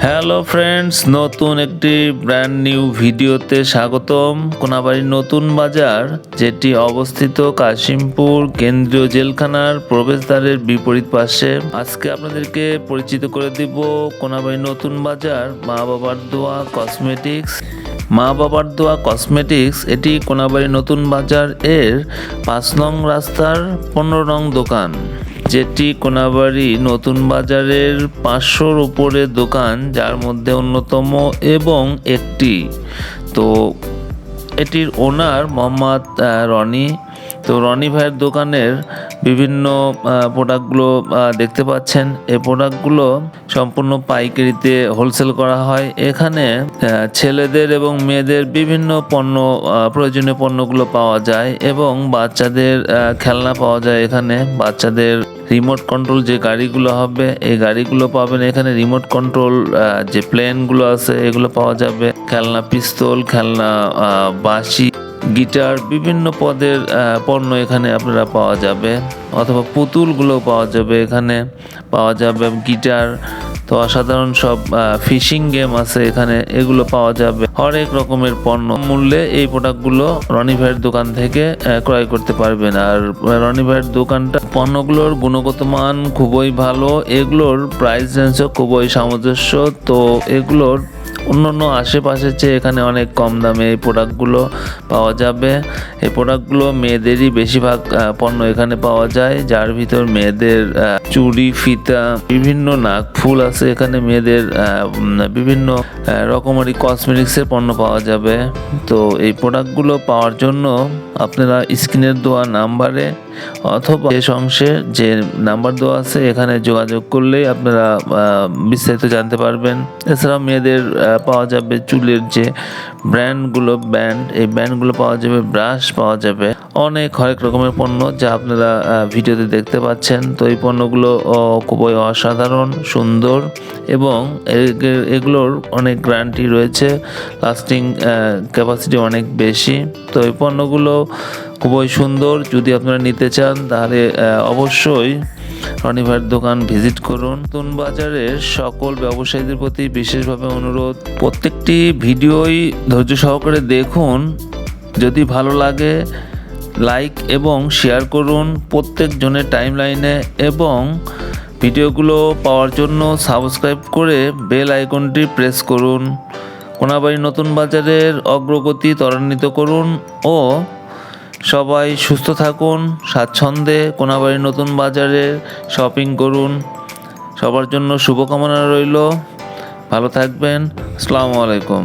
Hello friends, নতুন একটি brand new ভিডিওতে স্বাগতম। কোনাবাড়ির নতুন বাজার, যেটি অবস্থিত কাশিমপুর কেন্দ্রীয় জেলখানার প্রবেশদ্বারের বিপরীত পাশে। আজকে আপনাদেরকে পরিচিত করে দিব কোনাবাড়ির নতুন বাজার মা বাবার দোয়া কসমেটিক্স। মা বাবার দোয়া কসমেটিক্স এটি কোনাবাড়ির নতুন বাজার এর 5 নং রাস্তার 15 নং দোকান, যেটি কোনাবাড়ি নতুন বাজারের 500-র উপরে দোকান, যার মধ্যে অন্যতম এবং একটি। তো এটির ওনার মোহাম্মদ রনি। তো রনি ভাইয়ের দোকানের বিভিন্ন প্রোডাক্টগুলো দেখতে পাচ্ছেন। এই প্রোডাক্টগুলো সম্পূর্ণ পাইকারিতে হোলসেল করা হয়। এখানে ছেলেদের এবং মেয়েদের বিভিন্ন পণ্য, প্রয়োজনীয় পণ্যগুলো পাওয়া যায় এবং বাচ্চাদের খেলনা পাওয়া যায়। এখানে বাচ্চাদের রিমোট কন্ট্রোল যে গাড়িগুলো হবে, এই গাড়িগুলো পাবেন এখানে। রিমোট কন্ট্রোল যে প্লেনগুলো আছে এগুলো পাওয়া যাবে। খেলনা পিস্তল, খেলনা বাঁশি, গিটার, বিভিন্ন পদের পণ্য এখানে আপনারা পাওয়া যাবে, অথবা পুতুলগুলো পাওয়া যাবে। এখানে পাওয়া যাবে গিটার। তো অসাধারণ সব ফিশিং গেম আছে এখানে, এগুলো পাওয়া যাবে। হরেক রকমের পণ্য মূল্যে এই প্রোডাক্টগুলো রনি ভাইয়ের দোকান থেকে ক্রয় করতে পারবেন। আর রনি ভাইয়ের দোকানটা পণ্যগুলোর গুণগত মান খুবই ভালো, এগুলোর প্রাইস রেঞ্জও খুবই সামঞ্জস্য। তো এগুলোর অন্যান্য আশেপাশের চেয়ে এখানে অনেক কম দামে এই প্রোডাক্টগুলো পাওয়া যাবে। এই প্রোডাক্টগুলো মেয়েদেরই বেশিরভাগ পণ্য এখানে পাওয়া যায়, যার ভিতর মেয়েদের চুড়ি, ফিতা, বিভিন্ন নাকফুল আছে এখানে। মেয়েদের বিভিন্ন রকমারি কসমেটিক্সের পণ্য পাওয়া যাবে। তো এই প্রোডাক্টগুলো পাওয়ার জন্য আপনারা স্ক্রিনের দেওয়া নাম্বারে অথবা শেষ অংশে যে নাম্বার দেওয়া আছে এখানে যোগাযোগ করলেই আপনারা বিস্তারিত জানতে পারবেন। এছাড়াও মেয়েদের পাওয়া যাবে চুলের যে ব্র্যান্ডগুলো, এই ব্র্যান্ডগুলো পাওয়া যাবে, ব্রাশ পাওয়া যাবে, হরেক রকমের পণ্য যা আপনারা ভিডিওতে দেখতে পাচ্ছেন। তো এই পণ্যগুলো খুবই অসাধারণ সুন্দর এবং এগুলোর অনেক গ্যারান্টি রয়েছে, লাস্টিং ক্যাপাসিটি অনেক বেশি। তো এই পণ্যগুলো খুবই সুন্দর। যদি আপনারা নিতে চান তাহলে অবশ্যই রনি ভাইয়ের দোকান ভিজিট করুন। নতুন বাজারের সকল ব্যবসায়ীদের প্রতি বিশেষভাবে অনুরোধ, প্রত্যেকটি ভিডিওই ধৈর্য সহকারে দেখুন। যদি ভালো লাগে লাইক এবং শেয়ার করুন প্রত্যেকজনের টাইমলাইনে, এবং ভিডিওগুলো পাওয়ার জন্য সাবস্ক্রাইব করে বেল আইকনটি প্রেস করুন। কোনাবাড়ি নতুন বাজারের অগ্রগতি ত্বরান্বিত করুন ও সবাই সুস্থ থাকুন, স্বাচ্ছন্দ্যে কোনাবাড়ি নতুন বাজারে শপিং করুন। সবার জন্য শুভকামনা রইল। ভালো থাকবেন। আসসালামু আলাইকুম।